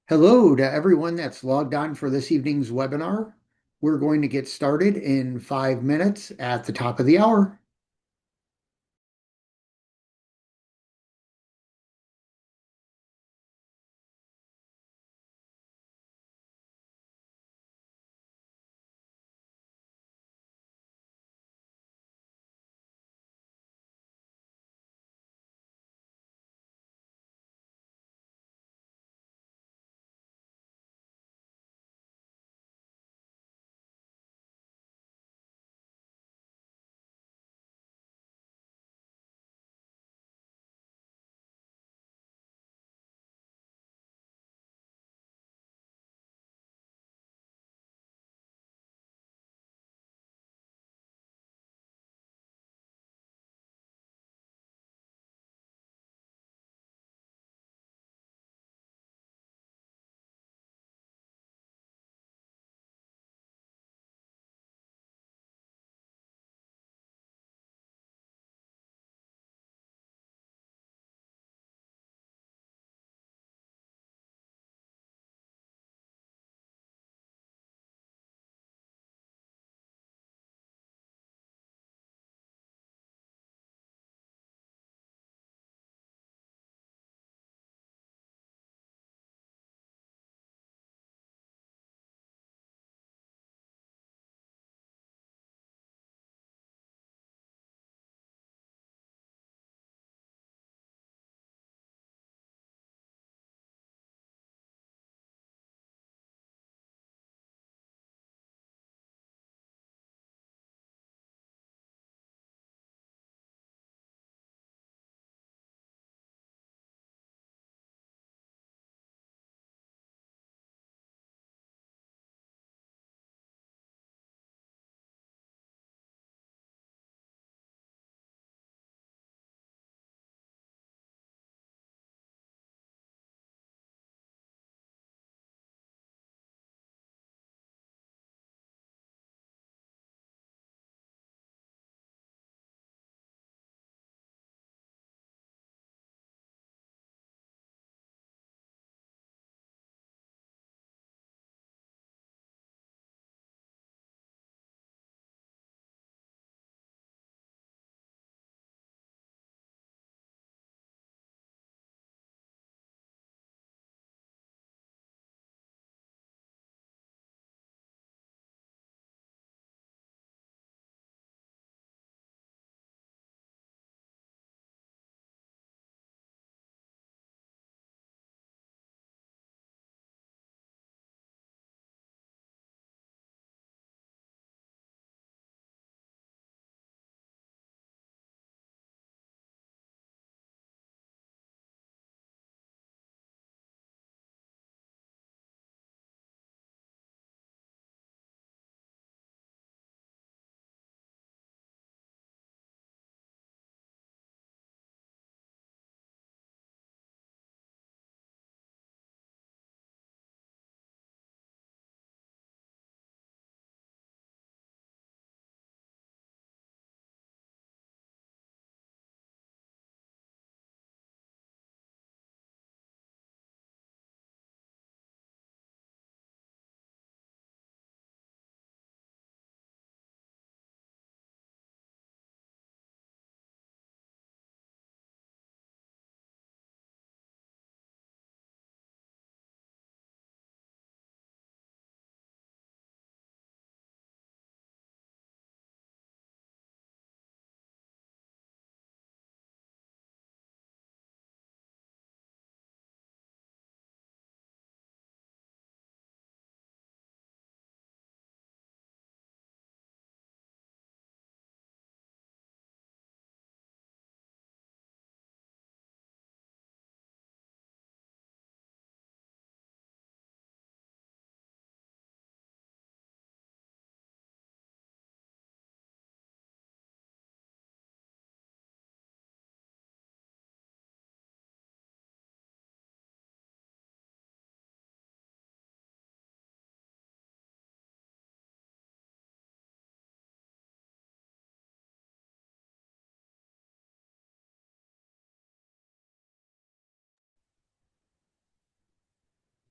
Hello to everyone that's logged on for this evening's webinar. We're going to get started in 5 minutes at the top of the hour.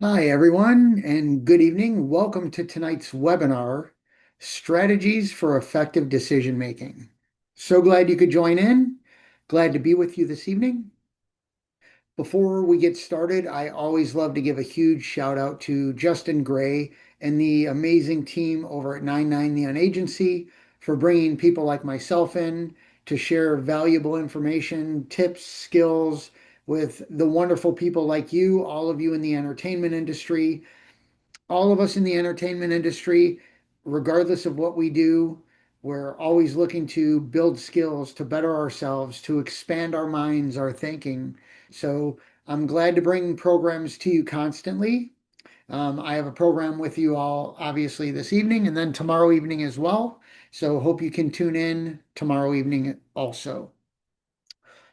Hi, everyone, and good evening. Welcome to tonight's webinar, Strategies for Effective Decision Making. So glad you could join in. Glad to be with you this evening. Before we get started, I always love to give a huge shout out to Justin Gray and the amazing team over at 99 Neon Agency for bringing people like myself in to share valuable information, tips, skills with the wonderful people like you, all of you in the entertainment industry. All of us in the entertainment industry, regardless of what we do, we're always looking to build skills, to better ourselves, to expand our minds, our thinking. So I'm glad to bring programs to you constantly. I have a program with you all, obviously, this evening and then tomorrow evening as well. So hope you can tune in tomorrow evening also.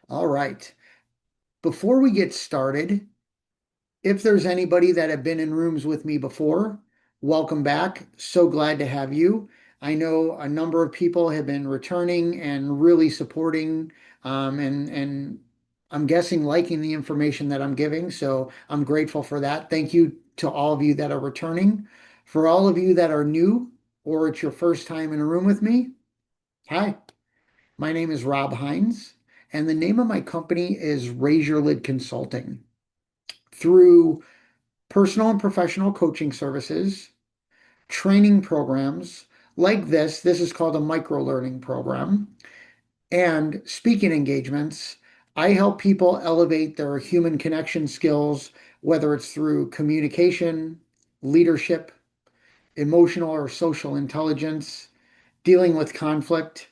All right. Before we get started, if there's anybody that have been in rooms with me before, welcome back. So glad to have you. I know a number of people have been returning and really supporting, and I'm guessing liking the information that I'm giving. So I'm grateful for that. Thank you to all of you that are returning. For all of you that are new or it's your first time in a room with me, hi, my name is Rob Hinds, and the name of my company is Raise Your Lid Consulting. Through personal and professional coaching services, training programs like this is called a micro learning program, and speaking engagements. I help people elevate their human connection skills, whether it's through communication, leadership, emotional or social intelligence, dealing with conflict.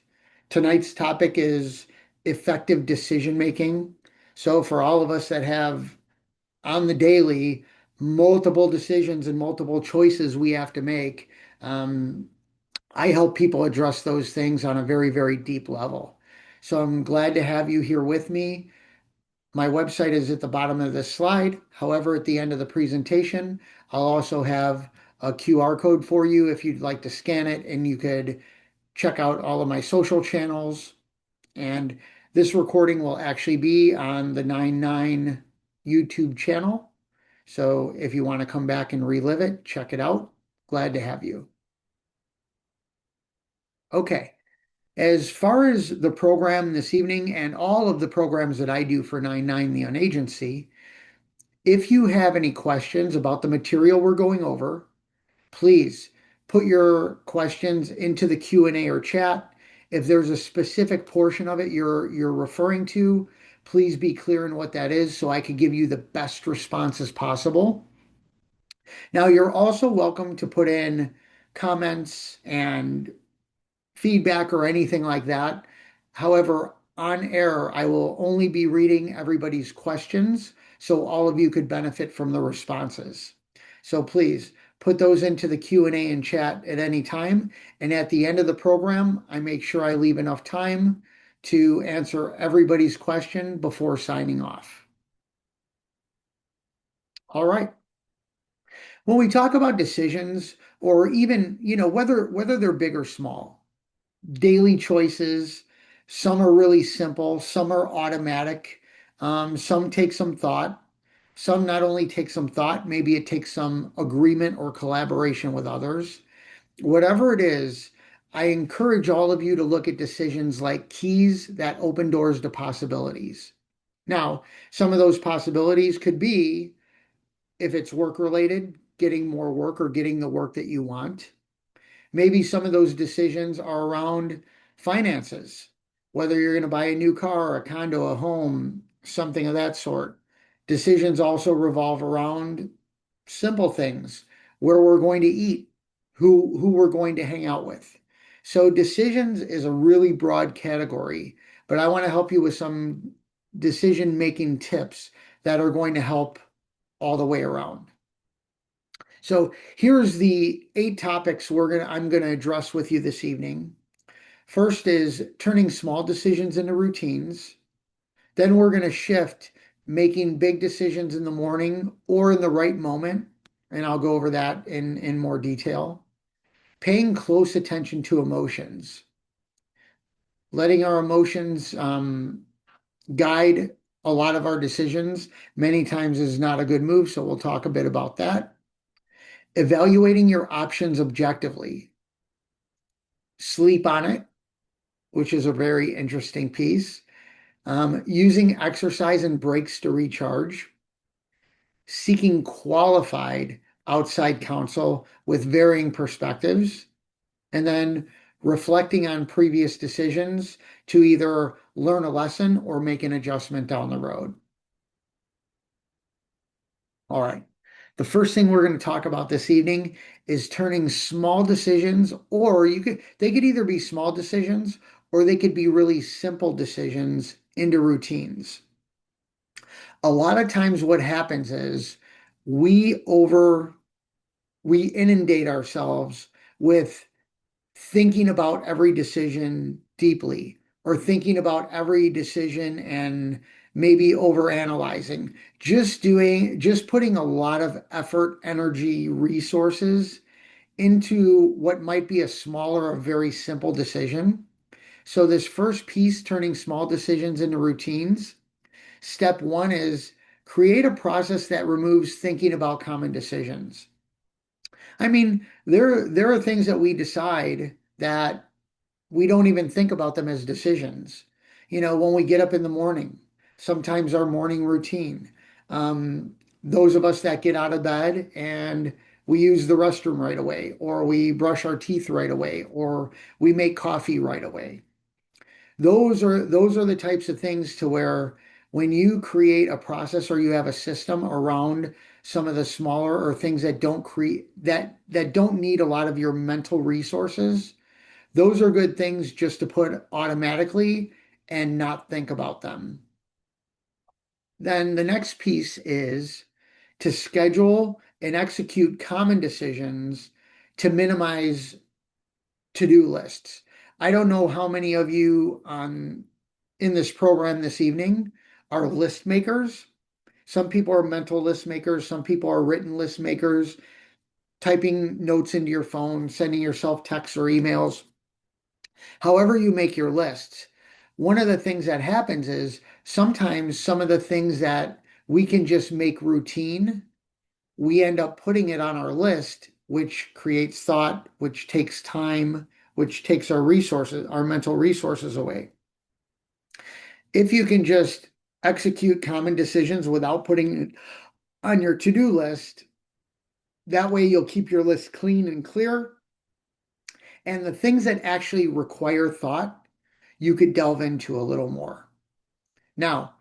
Tonight's topic is effective decision making. So, for all of us that have on the daily multiple decisions and multiple choices we have to make. Um, I help people address those things on a very, very deep level. So I'm glad to have you here with me. My website is at the bottom of this slide. However, at the end of the presentation, I'll also have a QR code for you if you'd like to scan it, and you could check out all of my social channels. And this recording will actually be on the 99 YouTube channel. So if you want to come back and relive it, check it out. Glad to have you. Okay. As far as the program this evening and all of the programs that I do for 99 Neon Agency, if you have any questions about the material we're going over, please put your questions into the Q&A or chat. If there's a specific portion of it you're referring to, please be clear in what that is so I can give you the best responses possible. Now, you're also welcome to put in comments and feedback or anything like that. However, on air, I will only be reading everybody's questions so all of you could benefit from the responses. So please put those into the Q&A and chat at any time. And at the end of the program, I make sure I leave enough time to answer everybody's question before signing off. All right. When we talk about decisions or even, whether they're big or small, daily choices, some are really simple, some are automatic, some take some thought. Some not only take some thought, maybe it takes some agreement or collaboration with others. Whatever it is, I encourage all of you to look at decisions like keys that open doors to possibilities. Now, some of those possibilities could be, if it's work related, getting more work or getting the work that you want. Maybe some of those decisions are around finances, whether you're going to buy a new car, a condo, a home, something of that sort. Decisions also revolve around simple things, where we're going to eat, who we're going to hang out with. So decisions is a really broad category, but I want to help you with some decision making tips that are going to help all the way around. So here's the 8 topics I'm gonna address with you this evening. First is turning small decisions into routines. Then we're gonna shift making big decisions in the morning or in the right moment, and I'll go over that in more detail. Paying close attention to emotions, letting our emotions guide a lot of our decisions many times is not a good move. So we'll talk a bit about that. Evaluating your options objectively. Sleep on it, which is a very interesting piece. Using exercise and breaks to recharge. Seeking qualified outside counsel with varying perspectives. And then reflecting on previous decisions to either learn a lesson or make an adjustment down the road. All right. The first thing we're going to talk about this evening is turning small decisions, or they could either be small decisions or they could be really simple decisions into routines. A lot of times what happens is we over we inundate ourselves with thinking about every decision deeply or thinking about every decision and maybe over analyzing, just putting a lot of effort, energy, resources into what might be a smaller or very simple decision. So this first piece, turning small decisions into routines, step one is create a process that removes thinking about common decisions. I mean, there are things that we decide that we don't even think about them as decisions. When we get up in the morning, sometimes our morning routine. Um, those of us that get out of bed and we use the restroom right away, or we brush our teeth right away, or we make coffee right away. Those are the types of things to where when you create a process or you have a system around some of the smaller or things that don't create that don't need a lot of your mental resources, those are good things just to put automatically and not think about them. Then the next piece is to schedule and execute common decisions to minimize to-do lists. I don't know how many of you in this program this evening are list makers. Some people are mental list makers, some people are written list makers, typing notes into your phone, sending yourself texts or emails. However you make your lists, one of the things that happens is sometimes some of the things that we can just make routine, we end up putting it on our list, which creates thought, which takes time, which takes our resources, our mental resources away. If you can just execute common decisions without putting it on your to-do list, that way you'll keep your list clean and clear. And the things that actually require thought, you could delve into a little more. Now,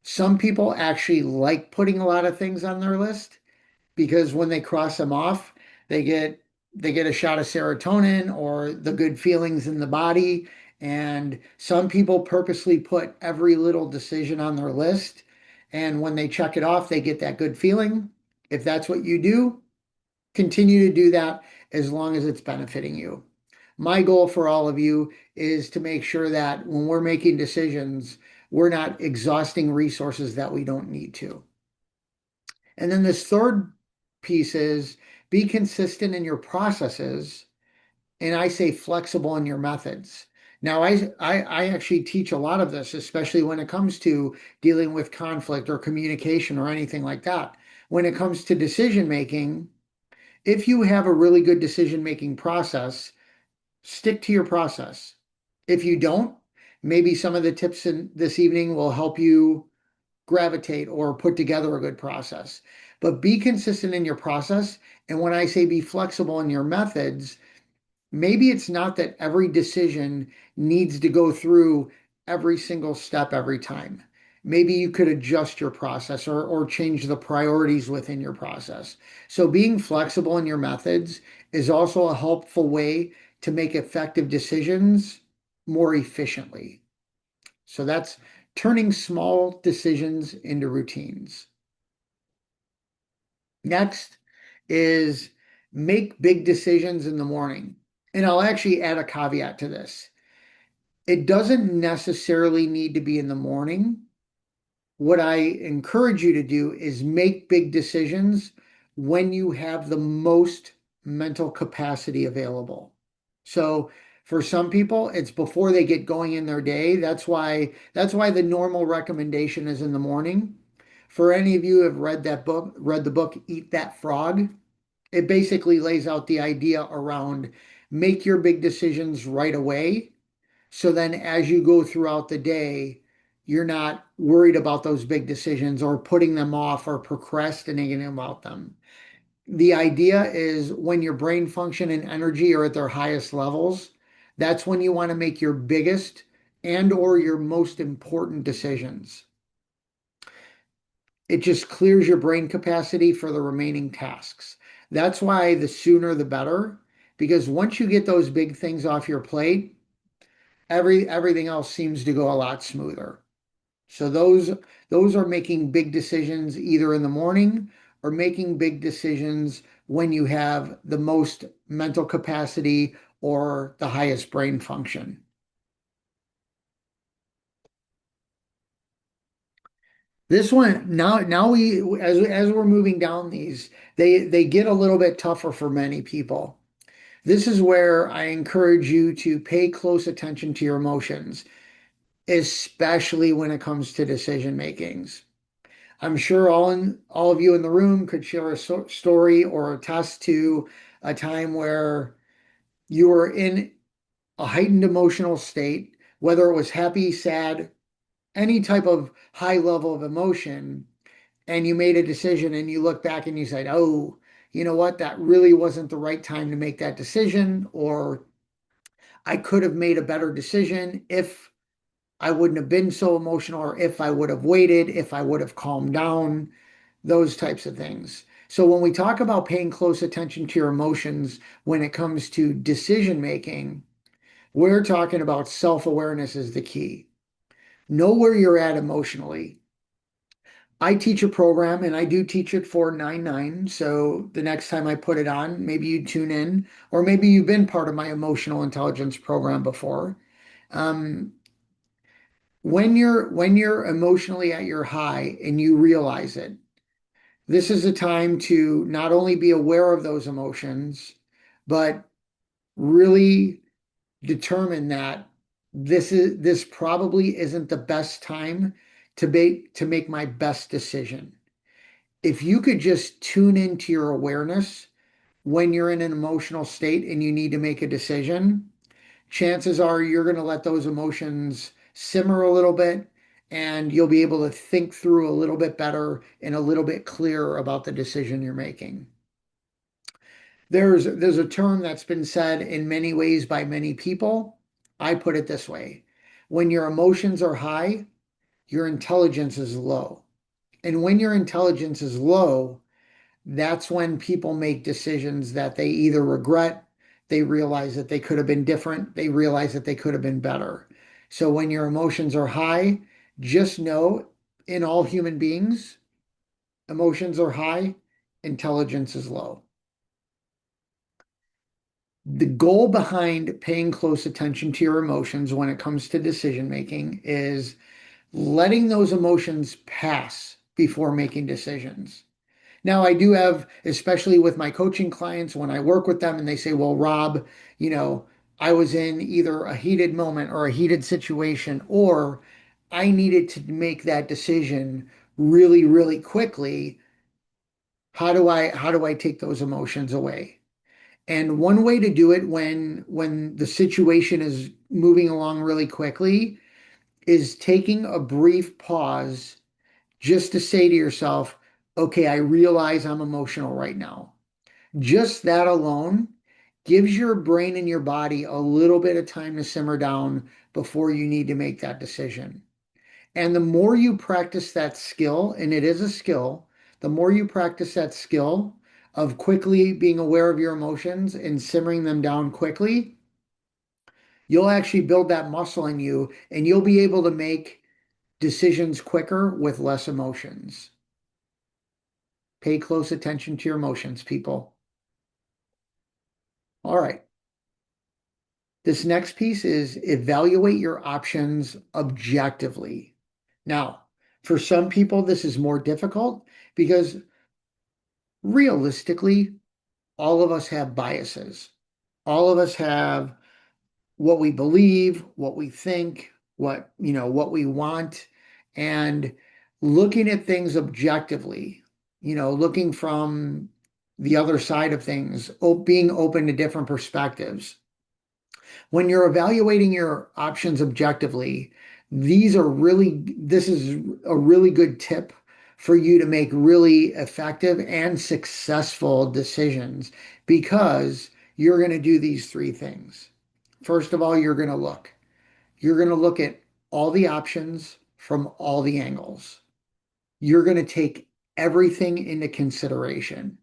some people actually like putting a lot of things on their list because when they cross them off, they get they get a shot of serotonin or the good feelings in the body. And some people purposely put every little decision on their list. And when they check it off, they get that good feeling. If that's what you do, continue to do that as long as it's benefiting you. My goal for all of you is to make sure that when we're making decisions, we're not exhausting resources that we don't need to. And then this third piece is be consistent in your processes. And I say flexible in your methods. Now, I actually teach a lot of this, especially when it comes to dealing with conflict or communication or anything like that. When it comes to decision making, if you have a really good decision making process, stick to your process. If you don't, maybe some of the tips in this evening will help you gravitate or put together a good process. But be consistent in your process. And when I say be flexible in your methods, maybe it's not that every decision needs to go through every single step every time. Maybe you could adjust your process or change the priorities within your process. So being flexible in your methods is also a helpful way to make effective decisions more efficiently. So that's turning small decisions into routines. Next is make big decisions in the morning. And I'll actually add a caveat to this. It doesn't necessarily need to be in the morning. What I encourage you to do is make big decisions when you have the most mental capacity available. So For some people, it's before they get going in their day. That's why the normal recommendation is in the morning. For any of you who have read the book Eat That Frog, it basically lays out the idea around make your big decisions right away. So then as you go throughout the day, you're not worried about those big decisions or putting them off or procrastinating about them. The idea is when your brain function and energy are at their highest levels, that's when you want to make your biggest and or your most important decisions. It just clears your brain capacity for the remaining tasks. That's why the sooner the better, because once you get those big things off your plate, everything else seems to go a lot smoother. So those are making big decisions either in the morning or making big decisions when you have the most mental capacity or the highest brain function. This one now we as we're moving down these, they get a little bit tougher for many people. This is where I encourage you to pay close attention to your emotions, especially when it comes to decision makings. I'm sure all of you in the room could share a story or attest to a time where you were in a heightened emotional state, whether it was happy, sad, any type of high level of emotion, and you made a decision and you look back and you said, "Oh, you know what? That really wasn't the right time to make that decision," or "I could have made a better decision if I wouldn't have been so emotional, or if I would have waited, if I would have calmed down," those types of things. So when we talk about paying close attention to your emotions when it comes to decision making, we're talking about self-awareness is the key. Know where you're at emotionally. I teach a program and I do teach it for 9-9. So the next time I put it on, maybe you tune in, or maybe you've been part of my emotional intelligence program before. Um, when you're emotionally at your high and you realize it, this is a time to not only be aware of those emotions, but really determine that this probably isn't the best time to make my best decision. If you could just tune into your awareness when you're in an emotional state and you need to make a decision, chances are you're going to let those emotions simmer a little bit and you'll be able to think through a little bit better and a little bit clearer about the decision you're making. There's a term that's been said in many ways by many people. I put it this way. When your emotions are high, your intelligence is low. And when your intelligence is low, that's when people make decisions that they either regret, they realize that they could have been different, they realize that they could have been better. So when your emotions are high, just know in all human beings, emotions are high, intelligence is low. The goal behind paying close attention to your emotions when it comes to decision making is letting those emotions pass before making decisions. Now, I do have, especially with my coaching clients, when I work with them and they say, "Well, Rob, you know, I was in either a heated moment or a heated situation, or I needed to make that decision really, really quickly. How do I take those emotions away?" And one way to do it when the situation is moving along really quickly is taking a brief pause just to say to yourself, "Okay, I realize I'm emotional right now." Just that alone gives your brain and your body a little bit of time to simmer down before you need to make that decision. And the more you practice that skill, and it is a skill, the more you practice that skill of quickly being aware of your emotions and simmering them down quickly, you'll actually build that muscle in you and you'll be able to make decisions quicker with less emotions. Pay close attention to your emotions, people. All right. This next piece is evaluate your options objectively. Now, for some people, this is more difficult because realistically, all of us have biases. All of us have what we believe, what we think, what we want, and looking at things objectively, looking from the other side of things, being open to different perspectives. When you're evaluating your options objectively, this is a really good tip for you to make really effective and successful decisions because you're going to do these three things. First of all, you're going to look. You're going to look at all the options from all the angles. You're going to take everything into consideration.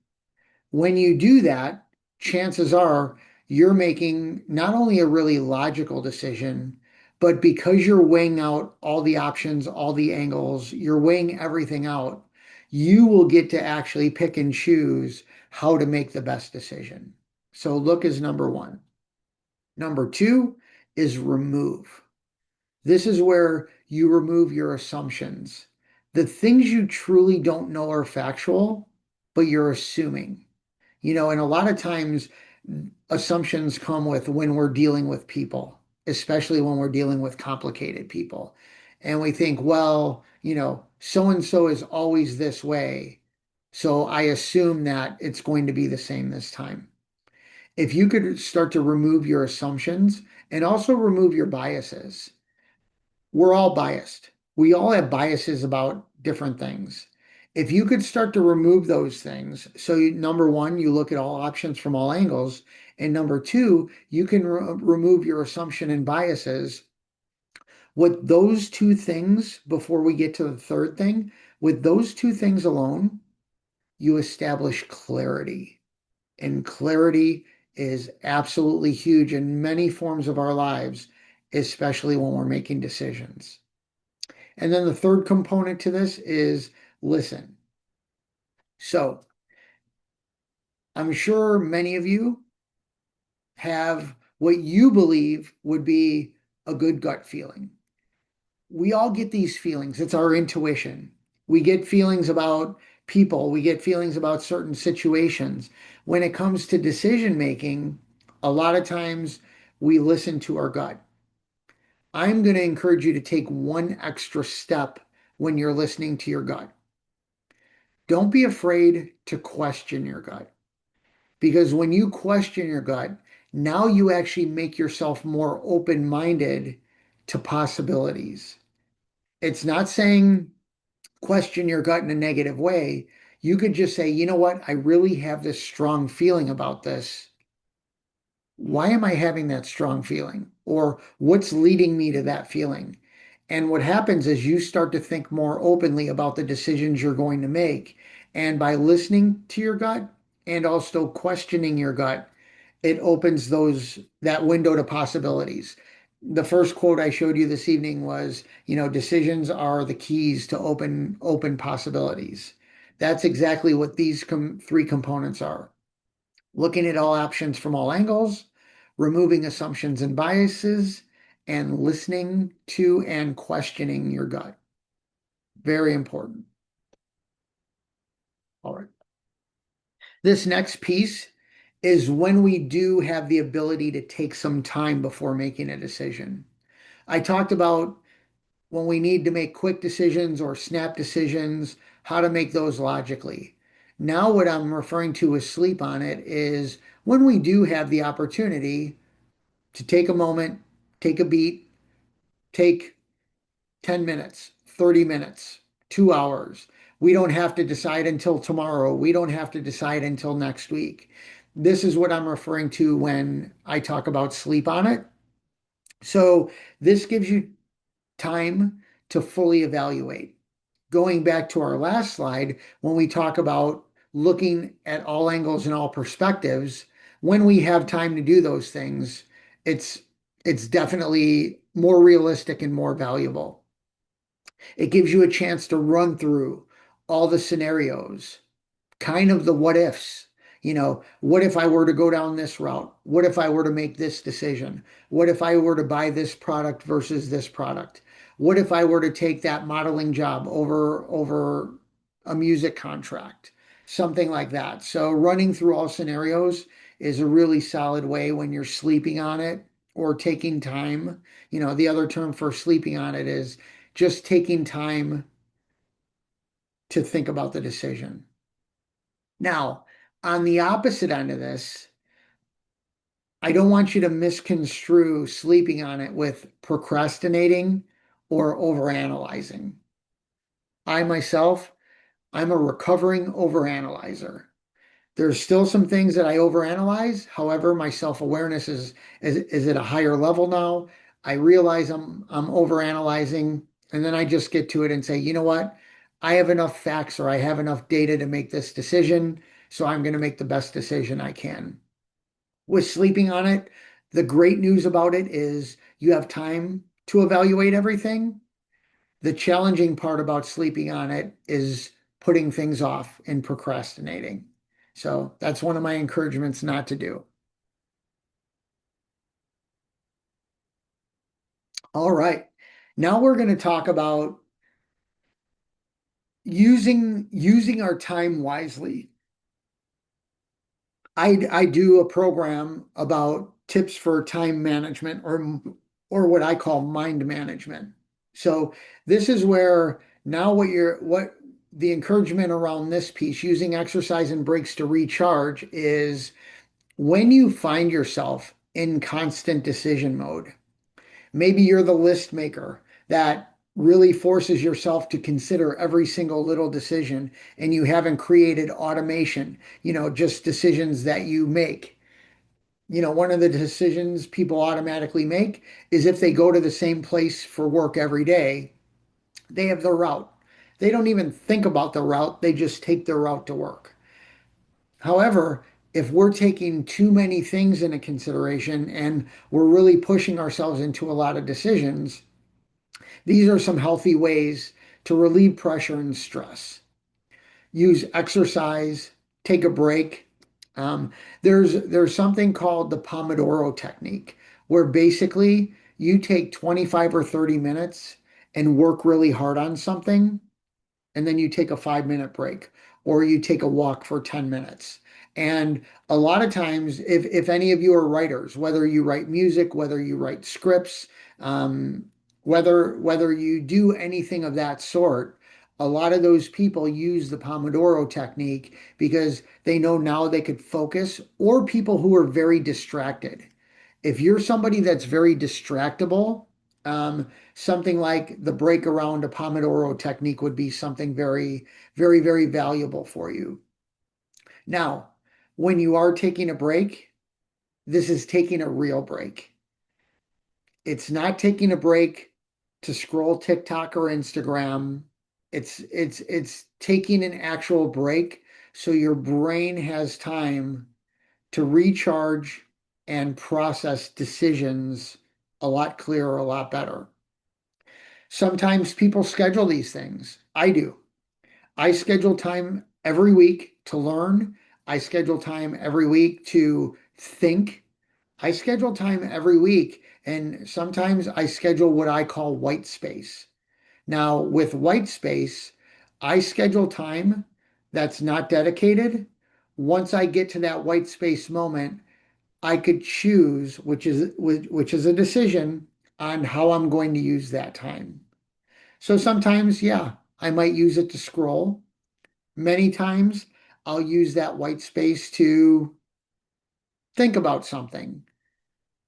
When you do that, chances are you're making not only a really logical decision, but because you're weighing out all the options, all the angles, you're weighing everything out, you will get to actually pick and choose how to make the best decision. So look is number one. Number two is remove. This is where you remove your assumptions. The things you truly don't know are factual, but you're assuming. And a lot of times assumptions come with when we're dealing with people, especially when we're dealing with complicated people. And we think, well, so and so is always this way. So I assume that it's going to be the same this time. If you could start to remove your assumptions and also remove your biases, we're all biased. We all have biases about different things. If you could start to remove those things, so number one, you look at all options from all angles, and number two, you can remove your assumption and biases. With those two things, before we get to the third thing, with those two things alone, you establish clarity. And clarity is absolutely huge in many forms of our lives, especially when we're making decisions. And then the third component to this is listen. So I'm sure many of you have what you believe would be a good gut feeling. We all get these feelings. It's our intuition. We get feelings about people, we get feelings about certain situations. When it comes to decision making, a lot of times we listen to our gut. I'm going to encourage you to take one extra step when you're listening to your gut. Don't be afraid to question your gut because when you question your gut, now you actually make yourself more open-minded to possibilities. It's not saying question your gut in a negative way. You could just say, you know what? I really have this strong feeling about this. Why am I having that strong feeling? Or what's leading me to that feeling? And what happens is you start to think more openly about the decisions you're going to make. And by listening to your gut and also questioning your gut, it opens that window to possibilities. The first quote I showed you this evening was, decisions are the keys to open possibilities. That's exactly what these three components are. Looking at all options from all angles, removing assumptions and biases, and listening to and questioning your gut. Very important. All right. This next piece is when we do have the ability to take some time before making a decision. I talked about when we need to make quick decisions or snap decisions, how to make those logically. Now, what I'm referring to with sleep on it is when we do have the opportunity to take a moment, take a beat, take 10 minutes, 30 minutes, 2 hours. We don't have to decide until tomorrow. We don't have to decide until next week. This is what I'm referring to when I talk about sleep on it. So this gives you time to fully evaluate. Going back to our last slide, when we talk about looking at all angles and all perspectives, when we have time to do those things, it's it's definitely more realistic and more valuable. It gives you a chance to run through all the scenarios, kind of the what ifs. What if I were to go down this route? What if I were to make this decision? What if I were to buy this product versus this product? What if I were to take that modeling job over a music contract? Something like that. So running through all scenarios is a really solid way when you're sleeping on it or taking time. The other term for sleeping on it is just taking time to think about the decision. Now, on the opposite end of this, I don't want you to misconstrue sleeping on it with procrastinating or overanalyzing. I myself, I'm a recovering overanalyzer. There's still some things that I overanalyze. However, my self-awareness is at a higher level now. I realize I'm overanalyzing, and then I just get to it and say, you know what? I have enough facts or I have enough data to make this decision, so I'm going to make the best decision I can. With sleeping on it, the great news about it is you have time to evaluate everything. The challenging part about sleeping on it is putting things off and procrastinating. So that's one of my encouragements not to do. All right. Now we're going to talk about using our time wisely. I do a program about tips for time management or what I call mind management. So this is where now what the encouragement around this piece, using exercise and breaks to recharge, is when you find yourself in constant decision mode. Maybe you're the list maker that really forces yourself to consider every single little decision and you haven't created automation, just decisions that you make. One of the decisions people automatically make is if they go to the same place for work every day, they have the route. They don't even think about the route, they just take their route to work. However, if we're taking too many things into consideration and we're really pushing ourselves into a lot of decisions, these are some healthy ways to relieve pressure and stress. Use exercise, take a break. Um, there's something called the Pomodoro technique, where basically you take 25 or 30 minutes and work really hard on something, and then you take a 5 minute break or you take a walk for 10 minutes. And a lot of times, if any of you are writers, whether you write music, whether you write scripts, um, whether you do anything of that sort, a lot of those people use the Pomodoro technique because they know now they could focus, or people who are very distracted. If you're somebody that's very distractible, something like the break around a Pomodoro technique would be something very, very, very valuable for you. Now, when you are taking a break, this is taking a real break. It's not taking a break to scroll TikTok or Instagram. It's taking an actual break so your brain has time to recharge and process decisions a lot clearer, a lot better. Sometimes people schedule these things. I do. I schedule time every week to learn. I schedule time every week to think. I schedule time every week, and sometimes I schedule what I call white space. Now, with white space, I schedule time that's not dedicated. Once I get to that white space moment, I could choose, which is a decision on how I'm going to use that time. So sometimes, yeah, I might use it to scroll. Many times, I'll use that white space to think about something,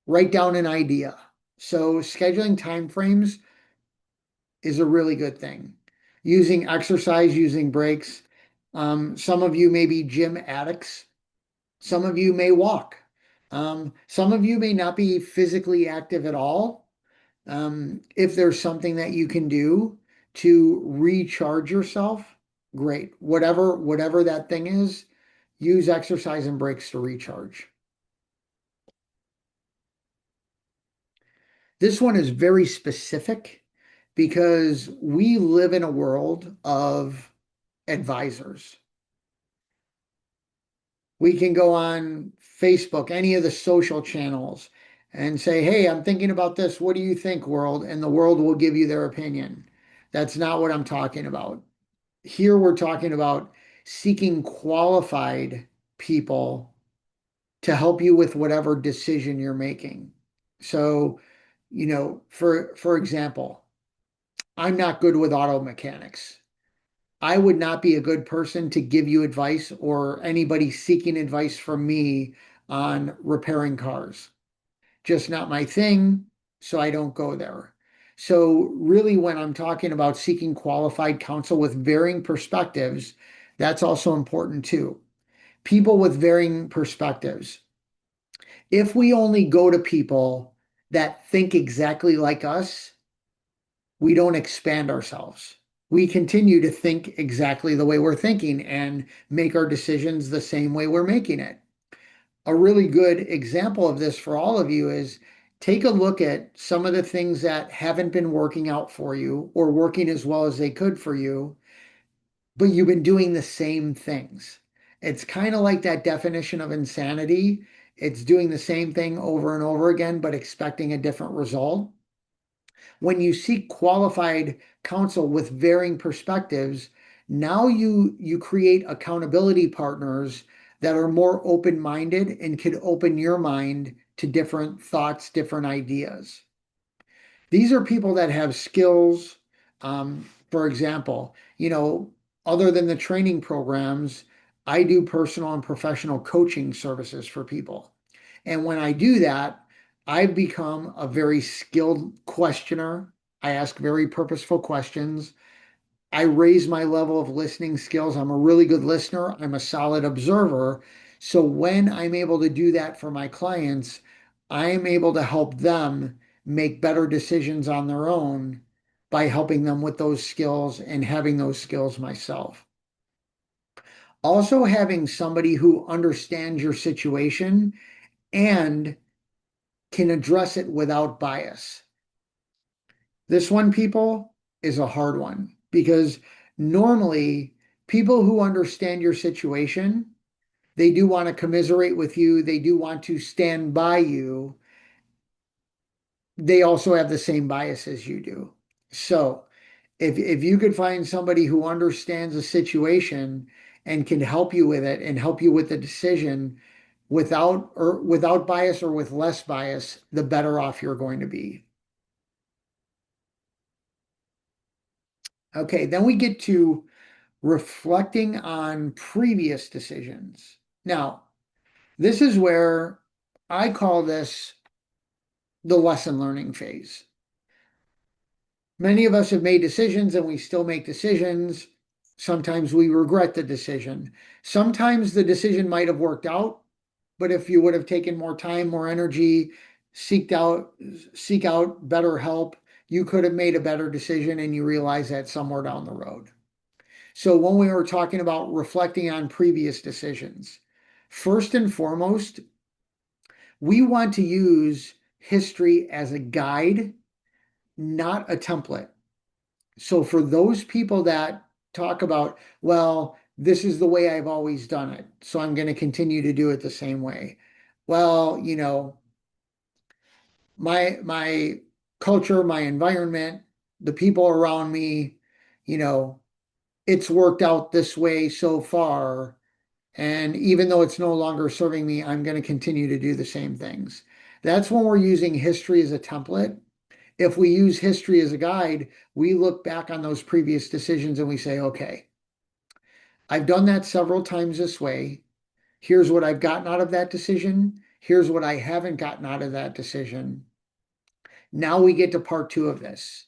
write down an idea. So scheduling time frames is a really good thing. Using exercise, using breaks. Some of you may be gym addicts. Some of you may walk. Some of you may not be physically active at all. If there's something that you can do to recharge yourself, great. Whatever that thing is, use exercise and breaks to recharge. This one is very specific because we live in a world of advisors. We can go on Facebook, any of the social channels, and say, hey, I'm thinking about this. What do you think, world? And the world will give you their opinion. That's not what I'm talking about. Here we're talking about seeking qualified people to help you with whatever decision you're making. So, for example, I'm not good with auto mechanics. I would not be a good person to give you advice or anybody seeking advice from me on repairing cars. Just not my thing, so I don't go there. So, really, when I'm talking about seeking qualified counsel with varying perspectives, that's also important too. People with varying perspectives. If we only go to people that think exactly like us, we don't expand ourselves. We continue to think exactly the way we're thinking and make our decisions the same way we're making it. A really good example of this for all of you is take a look at some of the things that haven't been working out for you or working as well as they could for you, but you've been doing the same things. It's kind of like that definition of insanity. It's doing the same thing over and over again, but expecting a different result. When you seek qualified counsel with varying perspectives, now you create accountability partners that are more open-minded and could open your mind to different thoughts, different ideas. These are people that have skills. For example, other than the training programs, I do personal and professional coaching services for people. And when I do that, I've become a very skilled questioner. I ask very purposeful questions. I raise my level of listening skills. I'm a really good listener. I'm a solid observer. So when I'm able to do that for my clients, I'm able to help them make better decisions on their own by helping them with those skills and having those skills myself. Also, having somebody who understands your situation and can address it without bias. This one, people, is a hard one because normally people who understand your situation, they do want to commiserate with you, they do want to stand by you. They also have the same bias as you do. So, if you could find somebody who understands the situation and can help you with it and help you with the decision without bias or with less bias, the better off you're going to be. Okay, then we get to reflecting on previous decisions. Now, this is where I call this the lesson learning phase. Many of us have made decisions and we still make decisions. Sometimes we regret the decision. Sometimes the decision might have worked out, but if you would have taken more time, more energy, seek out better help, you could have made a better decision and you realize that somewhere down the road. So when we were talking about reflecting on previous decisions, first and foremost, we want to use history as a guide, not a template. So for those people that talk about, well, this is the way I've always done it, so I'm going to continue to do it the same way. Well, my culture, my environment, the people around me, you know, it's worked out this way so far. And even though it's no longer serving me, I'm going to continue to do the same things. That's when we're using history as a template. If we use history as a guide, we look back on those previous decisions and we say, okay, I've done that several times this way. Here's what I've gotten out of that decision. Here's what I haven't gotten out of that decision. Now we get to part two of this,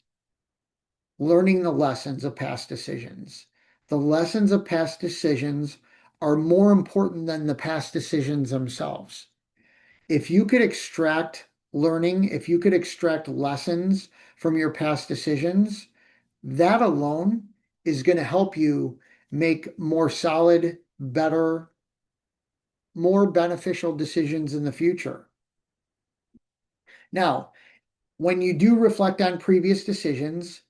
learning the lessons of past decisions. The lessons of past decisions are more important than the past decisions themselves. If you could extract learning, if you could extract lessons from your past decisions, that alone is going to help you make more solid, better, more beneficial decisions in the future. Now, when you do reflect on previous decisions,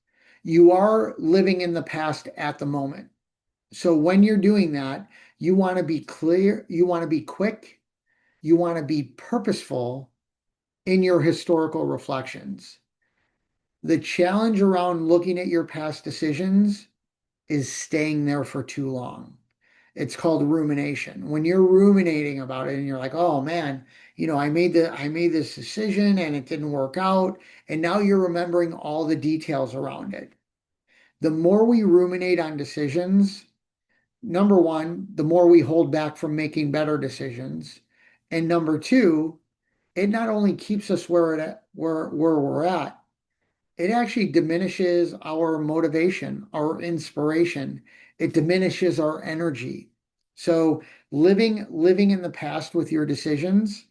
you are living in the past at the moment. So when you're doing that, you want to be clear, you want to be quick, you want to be purposeful in your historical reflections. The challenge around looking at your past decisions is staying there for too long. It's called rumination. When you're ruminating about it and you're like, oh man, I made this decision and it didn't work out. And now you're remembering all the details around it. The more we ruminate on decisions, number one, the more we hold back from making better decisions. And number two, it not only keeps us where we're at, it actually diminishes our motivation, our inspiration. It diminishes our energy. So living in the past with your decisions,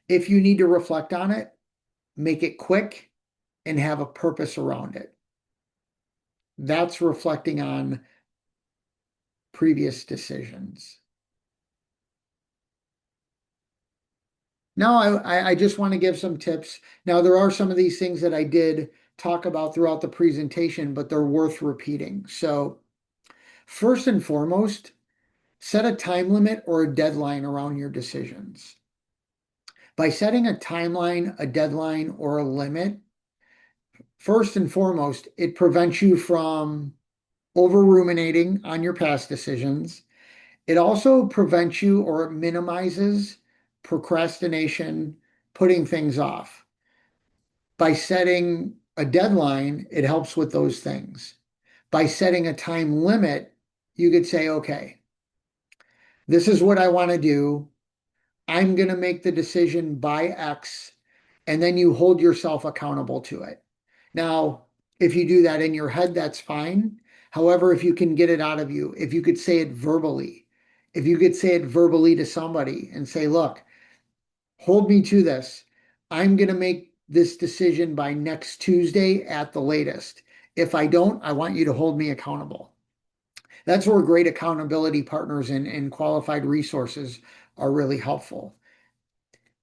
if you need to reflect on it, make it quick and have a purpose around it. That's reflecting on previous decisions. Now, I just want to give some tips. Now, there are some of these things that I did talk about throughout the presentation, but they're worth repeating. So, first and foremost, set a time limit or a deadline around your decisions. By setting a timeline, a deadline, or a limit, first and foremost, it prevents you from over ruminating on your past decisions. It also prevents you or it minimizes procrastination, putting things off. By setting a deadline, it helps with those things. By setting a time limit, you could say, okay, this is what I want to do. I'm going to make the decision by X, and then you hold yourself accountable to it. Now, if you do that in your head, that's fine. However, if you can get it out of you, if you could say it verbally, if you could say it verbally to somebody and say, look, hold me to this. I'm going to make this decision by next Tuesday at the latest. If I don't, I want you to hold me accountable. That's where great accountability partners and qualified resources are really helpful.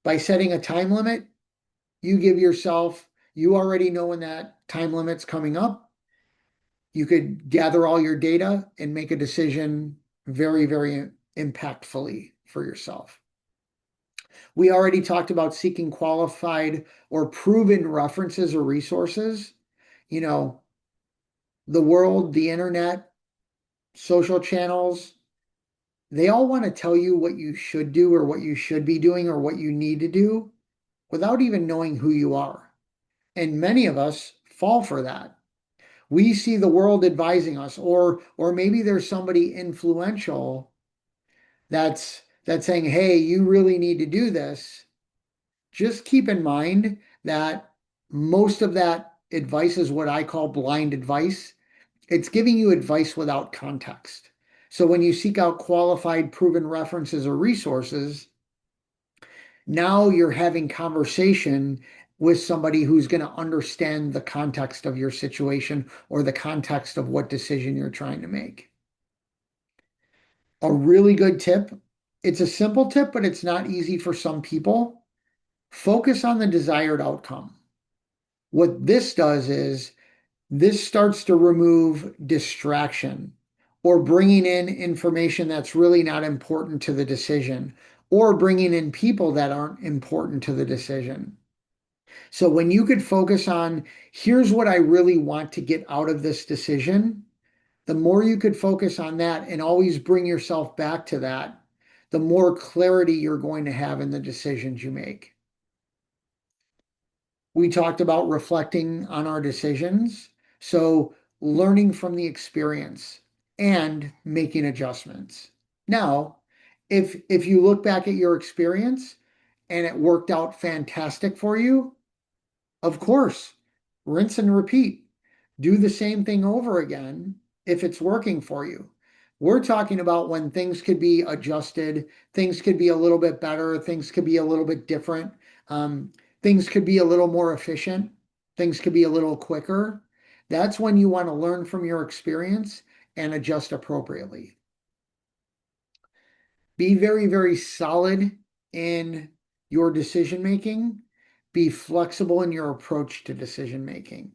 By setting a time limit, you give yourself, you already know when that time limit's coming up. You could gather all your data and make a decision very, very impactfully for yourself. We already talked about seeking qualified or proven references or resources. You know, the world, the internet, social channels, they all want to tell you what you should do or what you should be doing or what you need to do without even knowing who you are. And many of us fall for that. We see the world advising us, or maybe there's somebody influential that's saying, hey, you really need to do this. Just keep in mind that most of that advice is what I call blind advice. It's giving you advice without context. So when you seek out qualified, proven references or resources, now you're having conversation with somebody who's going to understand the context of your situation or the context of what decision you're trying to make. A really good tip. It's a simple tip, but it's not easy for some people. Focus on the desired outcome. What this does is this starts to remove distraction or bringing in information that's really not important to the decision or bringing in people that aren't important to the decision. So when you could focus on, here's what I really want to get out of this decision, the more you could focus on that and always bring yourself back to that, the more clarity you're going to have in the decisions you make. We talked about reflecting on our decisions. So learning from the experience and making adjustments. Now, if you look back at your experience and it worked out fantastic for you, of course, rinse and repeat. Do the same thing over again if it's working for you. We're talking about when things could be adjusted, things could be a little bit better, things could be a little bit different, things could be a little more efficient, things could be a little quicker. That's when you want to learn from your experience and adjust appropriately. Be very, very solid in your decision making. Be flexible in your approach to decision making.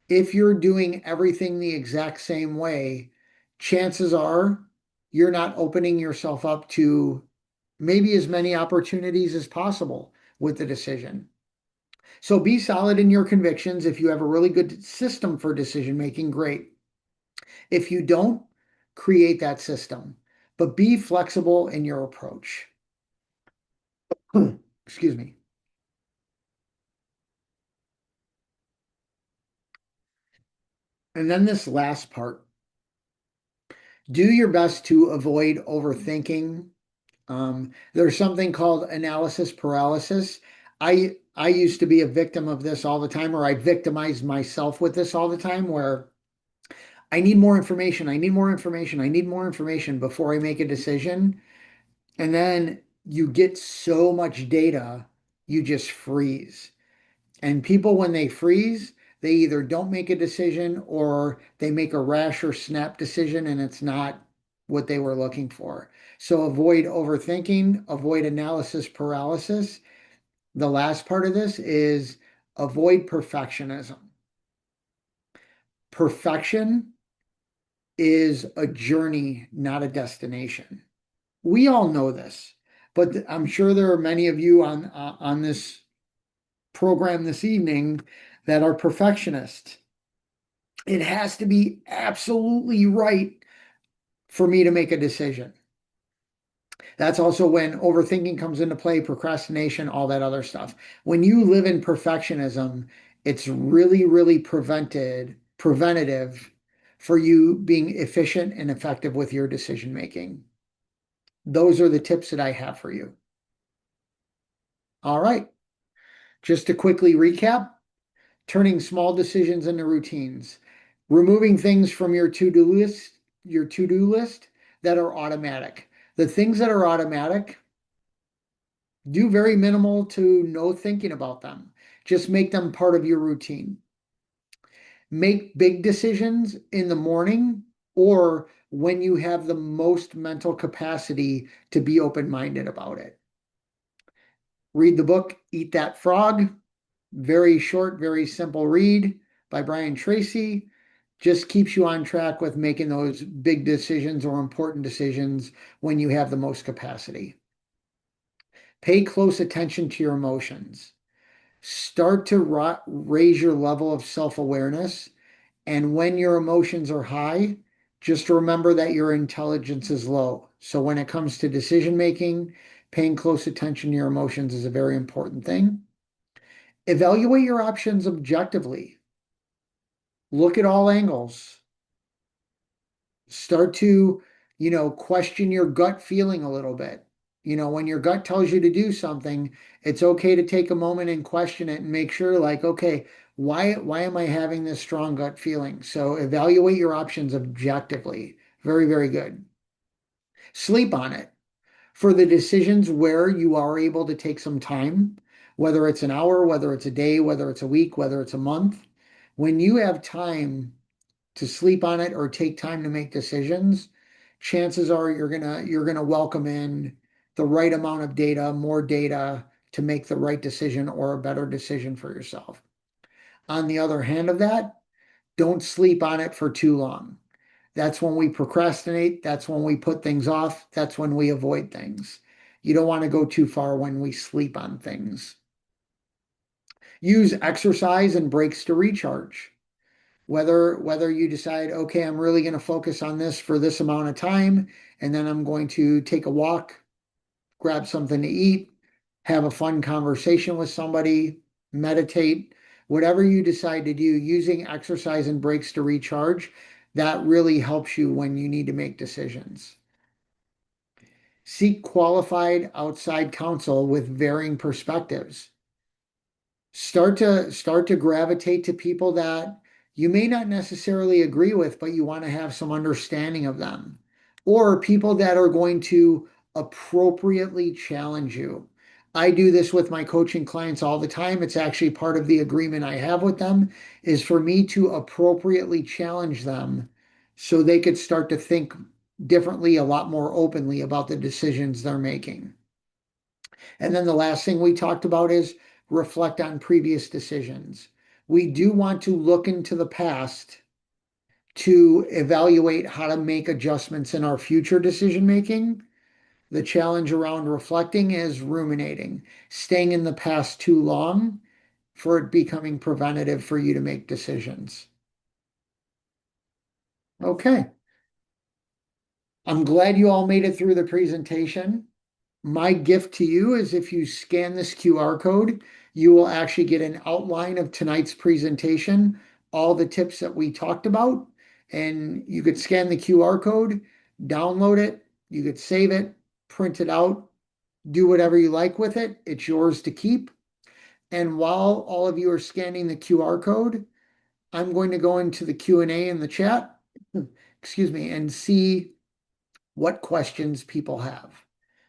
If you're doing everything the exact same way, chances are you're not opening yourself up to maybe as many opportunities as possible with the decision. So be solid in your convictions. If you have a really good system for decision making, great. If you don't, create that system, but be flexible in your approach. Excuse me. And then this last part, do your best to avoid overthinking. There's something called analysis paralysis. I used to be a victim of this all the time, or I victimized myself with this all the time, where I need more information, I need more information, I need more information before I make a decision. And then you get so much data, you just freeze. And people, when they freeze, they either don't make a decision or they make a rash or snap decision and it's not what they were looking for. So avoid overthinking, avoid analysis paralysis. The last part of this is avoid perfectionism. Perfection is a journey, not a destination. We all know this, but I'm sure there are many of you on this program this evening that are perfectionists. It has to be absolutely right for me to make a decision. That's also when overthinking comes into play, procrastination, all that other stuff. When you live in perfectionism, it's really, really preventative for you being efficient and effective with your decision making. Those are the tips that I have for you. All right. Just to quickly recap, turning small decisions into routines, removing things from your to-do list that are automatic. The things that are automatic, do very minimal to no thinking about them. Just make them part of your routine. Make big decisions in the morning or when you have the most mental capacity to be open-minded about it. Read the book, Eat That Frog. Very short, very simple read by Brian Tracy. Just keeps you on track with making those big decisions or important decisions when you have the most capacity. Pay close attention to your emotions. Start to raise your level of self-awareness. And when your emotions are high, just remember that your intelligence is low. So when it comes to decision making, paying close attention to your emotions is a very important thing. Evaluate your options objectively. Look at all angles. Start to, question your gut feeling a little bit. When your gut tells you to do something, it's okay to take a moment and question it and make sure, like, okay, why am I having this strong gut feeling? So evaluate your options objectively. Very, very good. Sleep on it. For the decisions where you are able to take some time, whether it's an hour, whether it's a day, whether it's a week, whether it's a month, when you have time to sleep on it or take time to make decisions, chances are you're gonna welcome in the right amount of data, more data to make the right decision or a better decision for yourself. On the other hand of that, don't sleep on it for too long. That's when we procrastinate. That's when we put things off. That's when we avoid things. You don't want to go too far when we sleep on things. Use exercise and breaks to recharge. Whether you decide, okay, I'm really going to focus on this for this amount of time, and then I'm going to take a walk, grab something to eat, have a fun conversation with somebody, meditate, whatever you decide to do, using exercise and breaks to recharge, that really helps you when you need to make decisions. Seek qualified outside counsel with varying perspectives. Start to gravitate to people that you may not necessarily agree with, but you want to have some understanding of them, or people that are going to appropriately challenge you. I do this with my coaching clients all the time. It's actually part of the agreement I have with them is for me to appropriately challenge them so they could start to think differently, a lot more openly about the decisions they're making. And then the last thing we talked about is reflect on previous decisions. We do want to look into the past to evaluate how to make adjustments in our future decision making. The challenge around reflecting is ruminating, staying in the past too long for it becoming preventative for you to make decisions. Okay. I'm glad you all made it through the presentation. My gift to you is if you scan this QR code, you will actually get an outline of tonight's presentation, all the tips that we talked about, and you could scan the QR code, download it, you could save it, print it out, do whatever you like with it. It's yours to keep. And while all of you are scanning the QR code, I'm going to go into the Q&A in the chat, excuse me, and see what questions people have.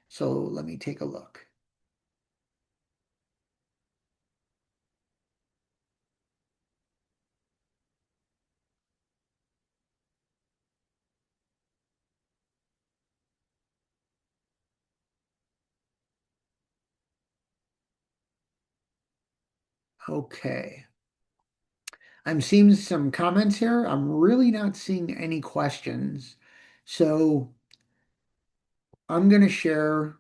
So let me take a look. Okay. I'm seeing some comments here. I'm really not seeing any questions. So I'm going to share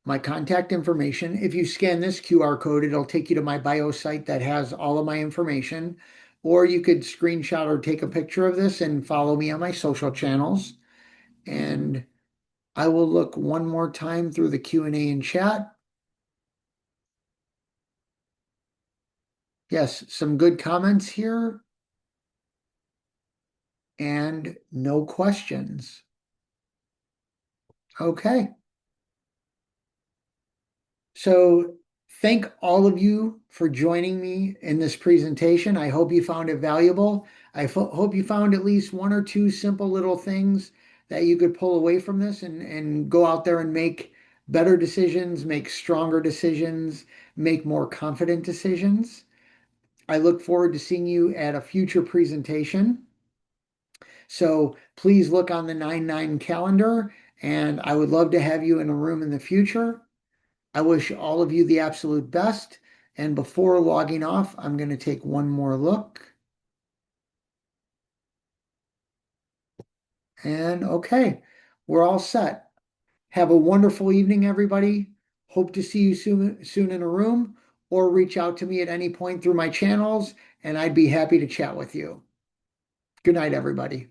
my contact information. If you scan this QR code, it'll take you to my bio site that has all of my information. Or you could screenshot or take a picture of this and follow me on my social channels. And I will look one more time through the Q&A and chat. Yes, some good comments here and no questions. Okay. So thank all of you for joining me in this presentation. I hope you found it valuable. I hope you found at least one or two simple little things that you could pull away from this and go out there and make better decisions, make stronger decisions, make more confident decisions. I look forward to seeing you at a future presentation. So please look on the 9/9 calendar, and I would love to have you in a room in the future. I wish all of you the absolute best. And before logging off, I'm going to take one more look. And okay, we're all set. Have a wonderful evening, everybody. Hope to see you soon in a room, or reach out to me at any point through my channels, and I'd be happy to chat with you. Good night, everybody.